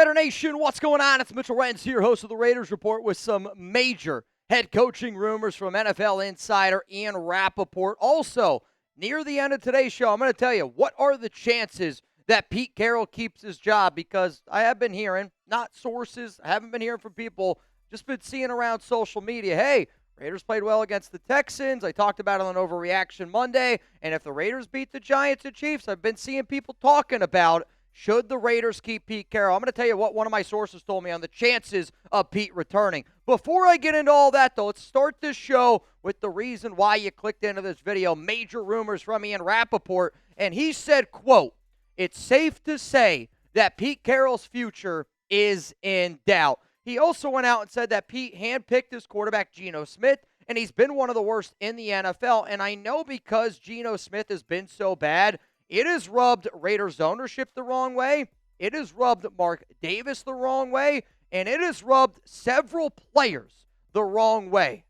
Raider Nation, what's going on? It's Mitchell Renz here, host of the Raiders Report, with some major head coaching rumors from NFL insider Ian Rapoport. Also, near the end of today's show, I'm going to tell you what are the chances that Pete Carroll keeps his job, because I have been hearing, not sources, I haven't been hearing from people, just been seeing around social media, hey, Raiders played well against the Texans. I talked about it on Overreaction Monday, and if the Raiders beat the Giants and Chiefs, I've been seeing people talking about, should the Raiders keep Pete Carroll? I'm going to tell you what one of my sources told me on the chances of Pete returning. Before I get into all that, though, let's start this show with the reason why you clicked into this video. Major rumors from Ian Rapoport, and he said, quote, "It's safe to say that Pete Carroll's future is in doubt." He also went out and said that Pete handpicked his quarterback, Geno Smith, and he's been one of the worst in the NFL. And I know because Geno Smith has been so bad, it has rubbed Raiders ownership the wrong way. It has rubbed Mark Davis the wrong way. And it has rubbed several players the wrong way.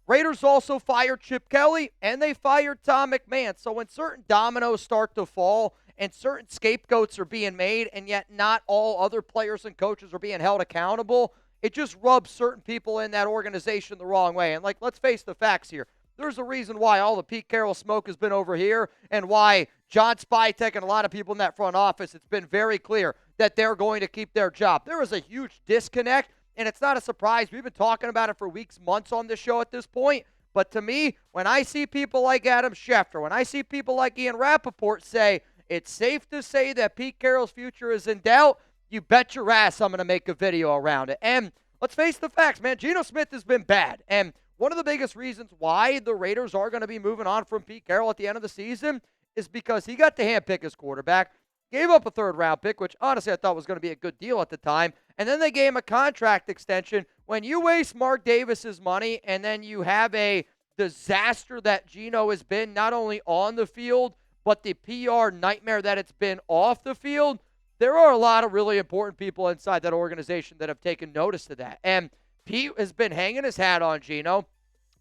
Raiders also fired Chip Kelly, and they fired Tom McMahon. So when certain dominoes start to fall and certain scapegoats are being made, and yet not all other players and coaches are being held accountable, it just rubs certain people in that organization the wrong way. And, let's face the facts here. There's a reason why all the Pete Carroll smoke has been over here, and why John Spytek and a lot of people in that front office, it's been very clear that they're going to keep their job. There is a huge disconnect, and it's not a surprise. We've been talking about it for weeks, months on this show at this point. But to me, when I see people like Adam Schefter, when I see people like Ian Rapoport say, it's safe to say that Pete Carroll's future is in doubt, you bet your ass I'm going to make a video around it. And let's face the facts, man. Geno Smith has been bad. And one of the biggest reasons why the Raiders are going to be moving on from Pete Carroll at the end of the season is because he got to handpick his quarterback, gave up a third-round pick, which honestly I thought was going to be a good deal at the time, and then they gave him a contract extension. When you waste Mark Davis's money and then you have a disaster that Geno has been, not only on the field, but the PR nightmare that it's been off the field, there are a lot of really important people inside that organization that have taken notice of that. And Pete has been hanging his hat on Geno.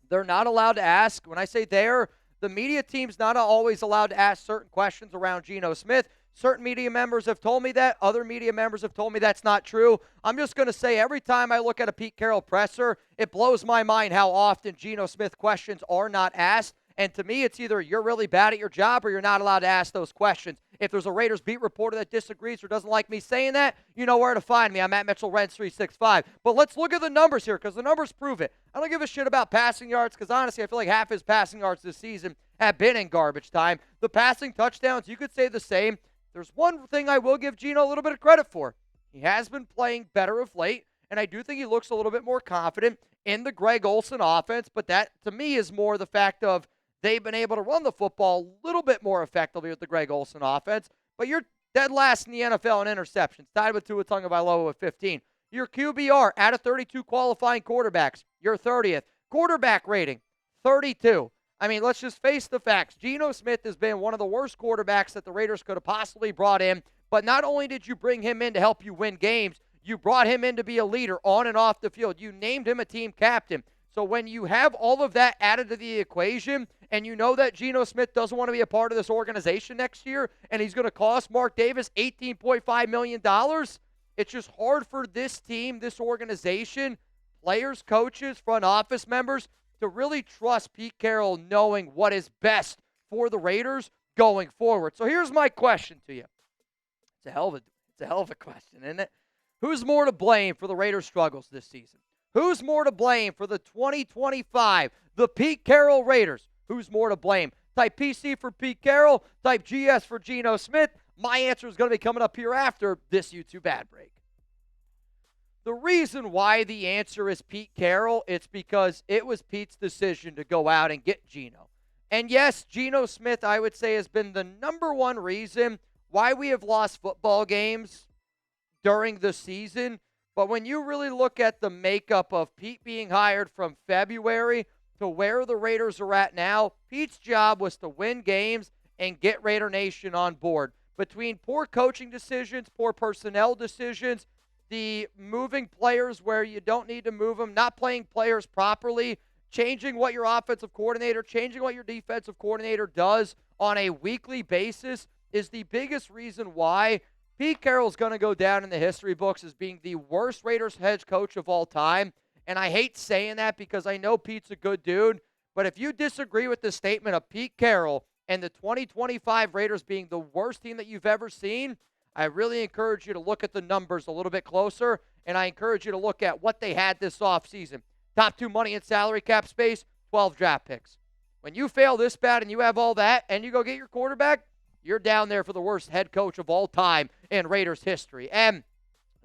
They're not allowed to ask. When I say they're, the media team's not always allowed to ask certain questions around Geno Smith. Certain media members have told me that. Other media members have told me that's not true. I'm just going to say every time I look at a Pete Carroll presser, it blows my mind how often Geno Smith questions are not asked. And to me, it's either you're really bad at your job or you're not allowed to ask those questions. If there's a Raiders beat reporter that disagrees or doesn't like me saying that, you know where to find me. I'm at Mitchell Renz 365. But let's look at the numbers here, because the numbers prove it. I don't give a shit about passing yards, because honestly, I feel like half his passing yards this season have been in garbage time. The passing touchdowns, you could say the same. There's one thing I will give Geno a little bit of credit for. He has been playing better of late, and I do think he looks a little bit more confident in the Greg Olsen offense, but that, to me, is more the fact of they've been able to run the football a little bit more effectively with the Greg Olsen offense. But you're dead last in the NFL in interceptions, tied with Tua Tagovailoa with 15. Your QBR, out of 32 qualifying quarterbacks, you're 30th. Quarterback rating, 32. I mean, let's just face the facts. Geno Smith has been one of the worst quarterbacks that the Raiders could have possibly brought in. But not only did you bring him in to help you win games, you brought him in to be a leader on and off the field. You named him a team captain. So when you have all of that added to the equation, and you know that Geno Smith doesn't want to be a part of this organization next year, and he's going to cost Mark Davis $18.5 million, it's just hard for this team, this organization, players, coaches, front office members, to really trust Pete Carroll knowing what is best for the Raiders going forward. So here's my question to you. It's a hell of a question, isn't it? Who's more to blame for the Raiders' struggles this season? Who's more to blame for the 2025, the Pete Carroll Raiders? Who's more to blame? Type PC for Pete Carroll, type GS for Geno Smith. My answer is going to be coming up here after this YouTube ad break. The reason why the answer is Pete Carroll, it's because it was Pete's decision to go out and get Geno. And yes, Geno Smith, I would say, has been the number one reason why we have lost football games during the season. But when you really look at the makeup of Pete being hired from February to where the Raiders are at now, Pete's job was to win games and get Raider Nation on board. Between poor coaching decisions, poor personnel decisions, the moving players where you don't need to move them, not playing players properly, changing what your offensive coordinator, changing what your defensive coordinator does on a weekly basis is the biggest reason why Pete Carroll's going to go down in the history books as being the worst Raiders head coach of all time. And I hate saying that because I know Pete's a good dude. But if you disagree with the statement of Pete Carroll and the 2025 Raiders being the worst team that you've ever seen, I really encourage you to look at the numbers a little bit closer. And I encourage you to look at what they had this offseason. Top 2 money in salary cap space, 12 draft picks. When you fail this bad and you have all that and you go get your quarterback, you're down there for the worst head coach of all time in Raiders history. And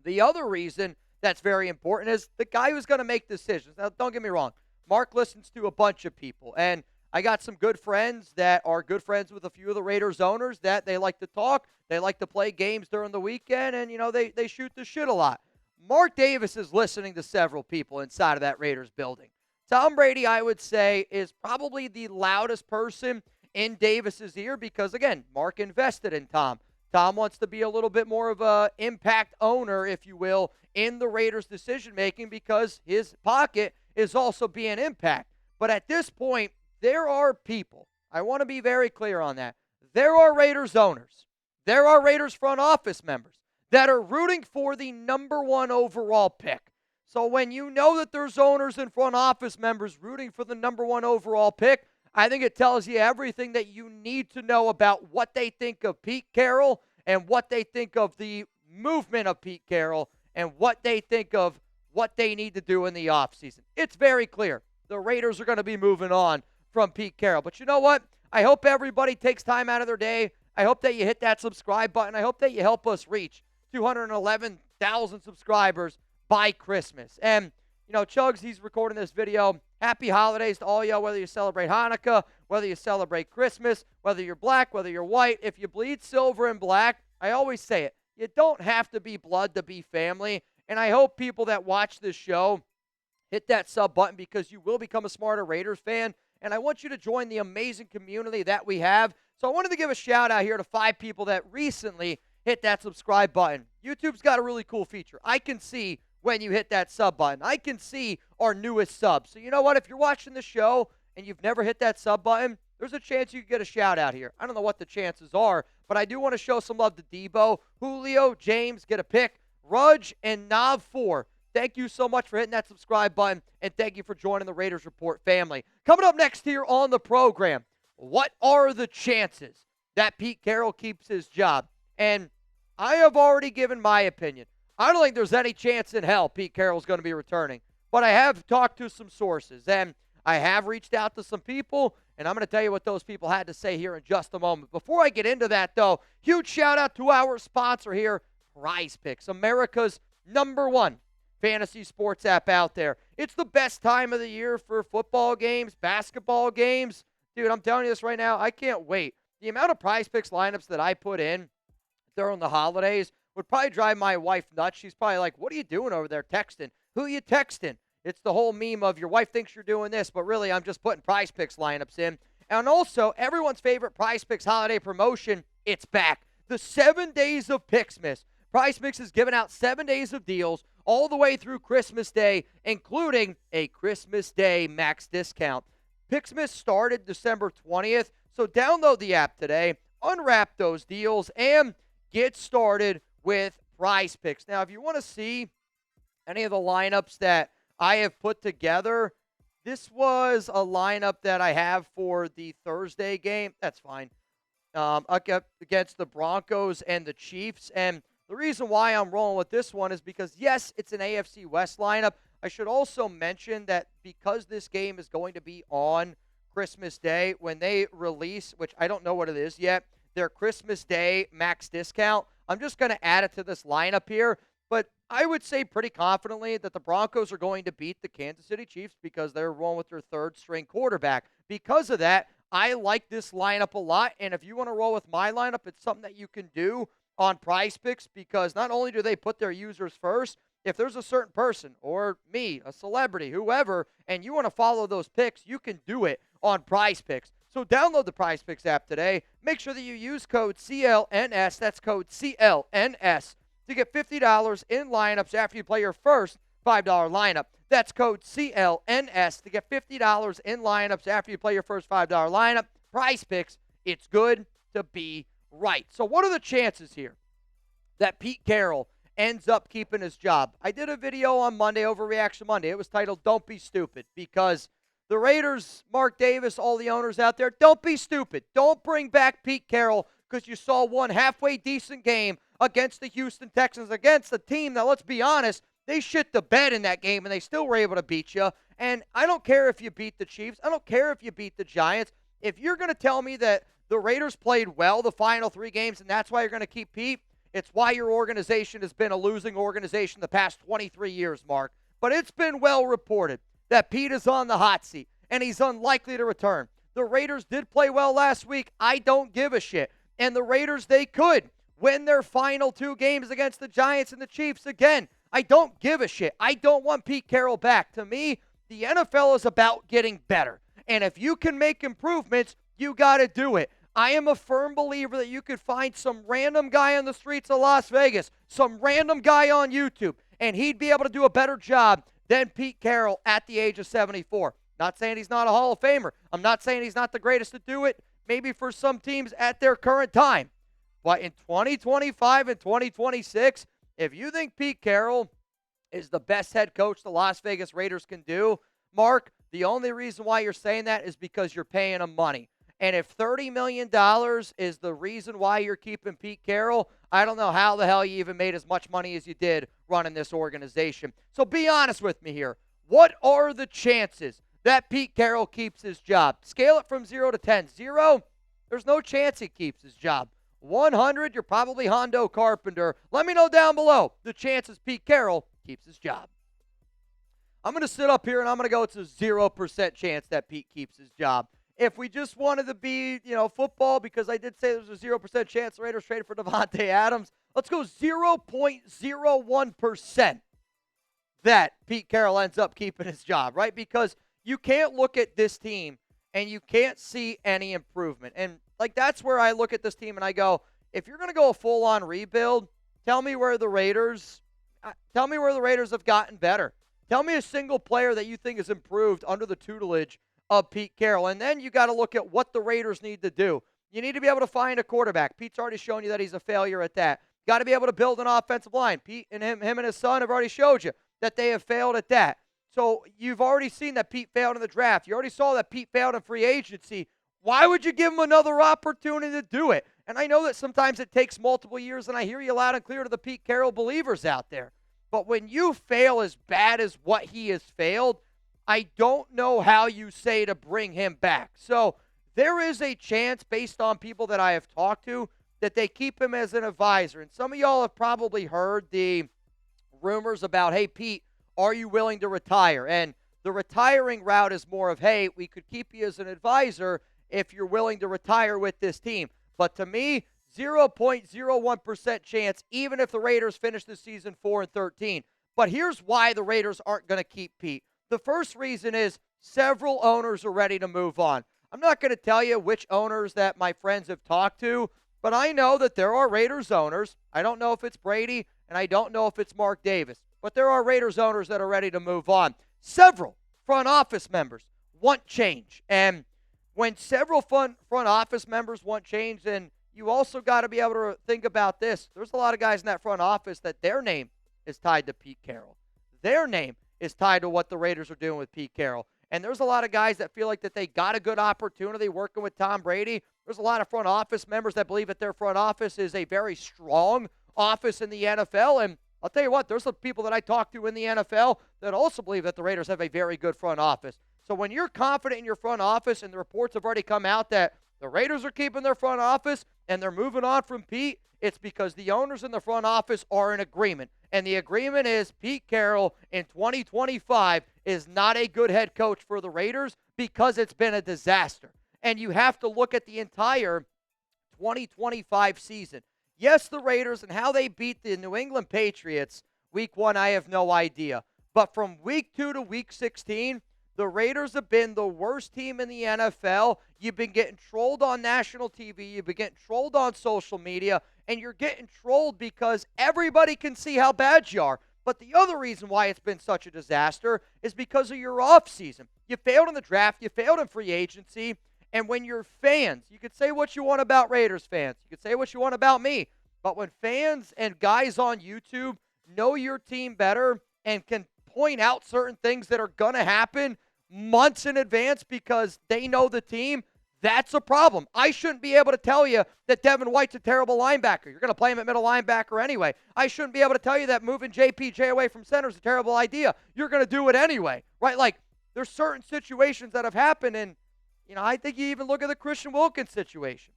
the other reason that's very important is the guy who's going to make decisions. Now, don't get me wrong. Mark listens to a bunch of people. And I got some good friends that are good friends with a few of the Raiders owners that they like to talk. They like to play games during the weekend. And, they shoot the shit a lot. Mark Davis is listening to several people inside of that Raiders building. Tom Brady, I would say, is probably the loudest person in Davis's ear because, again, Mark invested in Tom. Tom wants to be a little bit more of an impact owner, if you will, in the Raiders' decision-making because his pocket is also being impact. But at this point, there are people, I want to be very clear on that, there are Raiders owners, there are Raiders front office members that are rooting for the number 1 overall pick. So when you know that there's owners and front office members rooting for the number 1 overall pick, I think it tells you everything that you need to know about what they think of Pete Carroll and what they think of the movement of Pete Carroll and what they think of what they need to do in the offseason. It's very clear. The Raiders are going to be moving on from Pete Carroll. But you know what? I hope everybody takes time out of their day. I hope that you hit that subscribe button. I hope that you help us reach 211,000 subscribers by Christmas. And, Chugs, he's recording this video. Happy holidays to all y'all, whether you celebrate Hanukkah, whether you celebrate Christmas, whether you're black, whether you're white. If you bleed silver and black, I always say it, you don't have to be blood to be family. And I hope people that watch this show hit that sub button because you will become a smarter Raiders fan. And I want you to join the amazing community that we have. So I wanted to give a shout out here to 5 people that recently hit that subscribe button. YouTube's got a really cool feature. I can see when you hit that sub button. I can see our newest subs. So you know what? If you're watching the show and you've never hit that sub button, there's a chance you can get a shout out here. I don't know what the chances are, but I do want to show some love to Debo, Julio, James, get a pick, Rudge, and Nav4. Thank you so much for hitting that subscribe button, and thank you for joining the Raiders Report family. Coming up next here on the program, what are the chances that Pete Carroll keeps his job? And I have already given my opinion. I don't think there's any chance in hell Pete Carroll's going to be returning. But I have talked to some sources, and I have reached out to some people, and I'm going to tell you what those people had to say here in just a moment. Before I get into that, though, huge shout-out to our sponsor here, PrizePicks, America's #1 fantasy sports app out there. It's the best time of the year for football games, basketball games. Dude, I'm telling you this right now, I can't wait. The amount of PrizePicks lineups that I put in during the holidays would probably drive my wife nuts. She's probably like, what are you doing over there texting? Who are you texting? It's the whole meme of your wife thinks you're doing this, but really I'm just putting PrizePicks lineups in. And also, everyone's favorite PrizePicks holiday promotion, it's back. The 7 days of Picksmas. PrizePicks is giving out 7 days of deals all the way through Christmas Day, including a Christmas Day max discount. Picksmas started December 20th, so download the app today, unwrap those deals, and get started with PrizePicks. Now, if you want to see any of the lineups that I have put together, this was a lineup that I have for the Thursday game. That's fine. Against the Broncos and the Chiefs. And the reason why I'm rolling with this one is because, yes, it's an AFC West lineup. I should also mention that because this game is going to be on Christmas Day, when they release, which I don't know what it is yet, their Christmas Day max discount, I'm just going to add it to this lineup here. But I would say pretty confidently that the Broncos are going to beat the Kansas City Chiefs because they're rolling with their third-string quarterback. Because of that, I like this lineup a lot. And if you want to roll with my lineup, it's something that you can do on PrizePicks because not only do they put their users first, if there's a certain person or me, a celebrity, whoever, and you want to follow those picks, you can do it on PrizePicks. So download the PrizePicks app today. Make sure that you use code CLNS. That's code CLNS to get $50 in lineups after you play your first $5 lineup. That's code CLNS to get $50 in lineups after you play your first $5 lineup. PrizePicks, it's good to be right. So what are the chances here that Pete Carroll ends up keeping his job. I did a video on Monday, Overreaction Monday. It was titled Don't Be Stupid, because the Raiders, Mark Davis, all the owners out there, don't be stupid. Don't bring back Pete Carroll because you saw one halfway decent game against the Houston Texans, against a team that, let's be honest, they shit the bed in that game and they still were able to beat you. And I don't care if you beat the Chiefs. I don't care if you beat the Giants. If you're going to tell me that the Raiders played well the final 3 games and that's why you're going to keep Pete, it's why your organization has been a losing organization the past 23 years, Mark. But it's been well reported that Pete is on the hot seat and he's unlikely to return. The Raiders did play well last week. I don't give a shit. And the Raiders, they could win their final 2 games against the Giants and the Chiefs again. I don't give a shit. I don't want Pete Carroll back. To me, the NFL is about getting better. And if you can make improvements, you got to do it. I am a firm believer that you could find some random guy on the streets of Las Vegas, some random guy on YouTube, and he'd be able to do a better job than Pete Carroll at the age of 74. Not saying he's not a Hall of Famer. I'm not saying he's not the greatest to do it, maybe for some teams at their current time. But in 2025 and 2026, if you think Pete Carroll is the best head coach the Las Vegas Raiders can do, Mark, the only reason why you're saying that is because you're paying him money. And if $30 million is the reason why you're keeping Pete Carroll, I don't know how the hell you even made as much money as you did running this organization. So be honest with me here. What are the chances that Pete Carroll keeps his job? Scale it from 0 to 10. 0, there's no chance he keeps his job. 100, you're probably Hondo Carpenter. Let me know down below the chances Pete Carroll keeps his job. I'm going to sit up here and I'm going to go, it's a 0% chance that Pete keeps his job. If we just wanted to be, football, because I did say there's a 0% chance the Raiders traded for Devontae Adams, let's go 0.01% that Pete Carroll ends up keeping his job, right? Because you can't look at this team and you can't see any improvement. And, that's where I look at this team and I go, if you're going to go a full-on rebuild, tell me where the Raiders have gotten better. Tell me a single player that you think has improved under the tutelage of Pete Carroll. And then you got to look at what the Raiders need to do. You need to be able to find a quarterback. Pete's already shown you that he's a failure at that. Got to be able to build an offensive line. Pete and him and his son have already showed you that they have failed at that. So you've already seen that Pete failed in the draft. You already saw that Pete failed in free agency. Why would you give him another opportunity to do it? And I know that sometimes it takes multiple years, and I hear you loud and clear to the Pete Carroll believers out there. But when you fail as bad as what he has failed, I don't know how you say to bring him back. So there is a chance, based on people that I have talked to, that they keep him as an advisor. And some of y'all have probably heard the rumors about, hey, Pete, are you willing to retire? And the retiring route is more of, hey, we could keep you as an advisor if you're willing to retire with this team. But to me, 0.01% chance, even if the Raiders finish the season 4-13. But here's why the Raiders aren't going to keep Pete. The first reason is several owners are ready to move on. I'm not going to tell you which owners that my friends have talked to, but I know that there are Raiders owners. I don't know if it's Brady, and I don't know if it's Mark Davis, but there are Raiders owners that are ready to move on. Several front office members want change. And when several front office members want change, then you also got to be able to think about this. There's a lot of guys in that front office that their name is tied to Pete Carroll. Their name is tied to what the Raiders are doing with Pete Carroll. And there's a lot of guys that feel like that they got a good opportunity working with Tom Brady. There's a lot of front office members that believe that their front office is a very strong office in the NFL. And I'll tell you what, there's some people that I talk to in the NFL that also believe that the Raiders have a very good front office. So when you're confident in your front office, and the reports have already come out that the Raiders are keeping their front office and they're moving on from Pete, it's because the owners in the front office are in agreement. And the agreement is Pete Carroll in 2025 is not a good head coach for the Raiders because it's been a disaster. And you have to look at the entire 2025 season. Yes, the Raiders and how they beat the New England Patriots week 1, I have no idea. But from week 2 to week 16, the Raiders have been the worst team in the NFL. You've been getting trolled on national TV. You've been getting trolled on social media. And you're getting trolled because everybody can see how bad you are. But the other reason why it's been such a disaster is because of your offseason. You failed in the draft. You failed in free agency. And when your fans, you could say what you want about Raiders fans. You could say what you want about me. But when fans and guys on YouTube know your team better and can point out certain things that are going to happen months in advance because they know the team, that's a problem. I shouldn't be able to tell you that Devin White's a terrible linebacker. You're going to play him at middle linebacker anyway. I shouldn't be able to tell you that moving JPJ away from center is a terrible idea. You're going to do it anyway, right? Like, there's certain situations that have happened, and, I think you even look at the Christian Wilkins situation.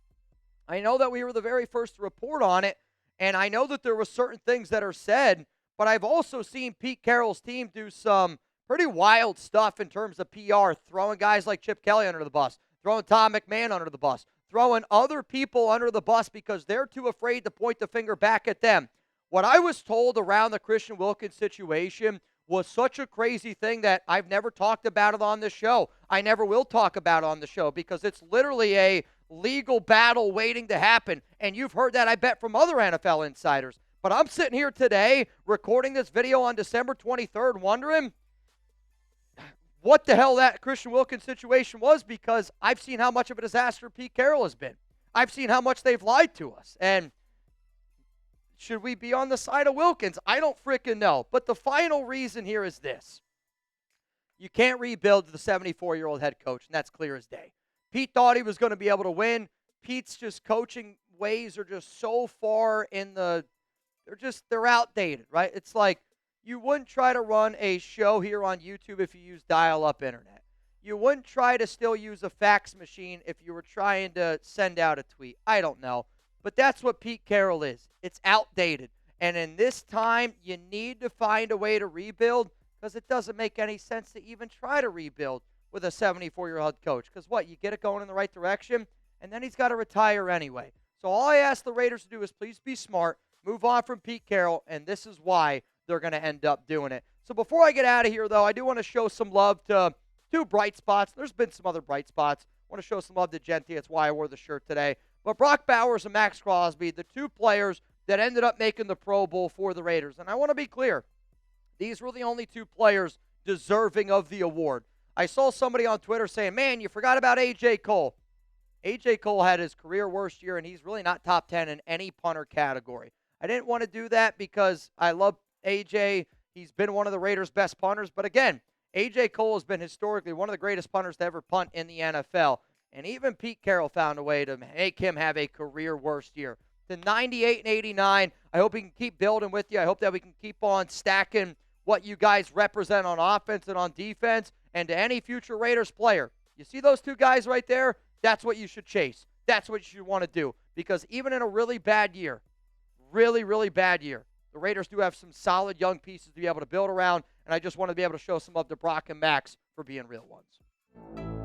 I know that we were the very first to report on it, and I know that there were certain things that are said, but I've also seen Pete Carroll's team do some pretty wild stuff in terms of PR, throwing guys like Chip Kelly under the bus, throwing Tom McMahon under the bus, throwing other people under the bus because they're too afraid to point the finger back at them. What I was told around the Christian Wilkins situation was such a crazy thing that I've never talked about it on this show. I never will talk about it on the show because it's literally a legal battle waiting to happen. And you've heard that, I bet, from other NFL insiders. But I'm sitting here today recording this video on December 23rd wondering what the hell that Christian Wilkins situation was, because I've seen how much of a disaster Pete Carroll has been. I've seen how much they've lied to us. And should we be on the side of Wilkins? I don't freaking know. But the final reason here is this. You can't rebuild the 74-year-old head coach, and that's clear as day. Pete thought he was going to be able to win. Pete's just coaching ways are just so far in the – they're outdated, right? It's like you wouldn't try to run a show here on YouTube if you use dial-up internet. You wouldn't try to still use a fax machine if you were trying to send out a tweet. I don't know. But that's what Pete Carroll is. It's outdated. And in this time, you need to find a way to rebuild because it doesn't make any sense to even try to rebuild with a 74-year-old coach. Because what? You get it going in the right direction, and then he's got to retire anyway. So all I ask the Raiders to do is please be smart, move on from Pete Carroll, and this is why they're going to end up doing it. So before I get out of here, though, I do want to show some love to two bright spots. There's been some other bright spots. I want to show some love to Genty. That's why I wore the shirt today. But Brock Bowers and Max Crosby, the two players that ended up making the Pro Bowl for the Raiders. And I want to be clear, these were the only two players deserving of the award. I saw somebody on Twitter saying, man, you forgot about A.J. Cole. A.J. Cole had his career worst year, and he's really not top 10 in any punter category. I didn't want to do that because I love A.J. He's been one of the Raiders' best punters. But again, A.J. Cole has been historically one of the greatest punters to ever punt in the NFL. And even Pete Carroll found a way to make him have a career worst year. To 98 and 89, I hope we can keep building with you. I hope that we can keep on stacking what you guys represent on offense and on defense. And to any future Raiders player, you see those two guys right there? That's what you should chase. That's what you should want to do. Because even in a really bad year, really, really bad year, the Raiders do have some solid young pieces to be able to build around. And I just want to be able to show some love to Brock and Max for being real ones.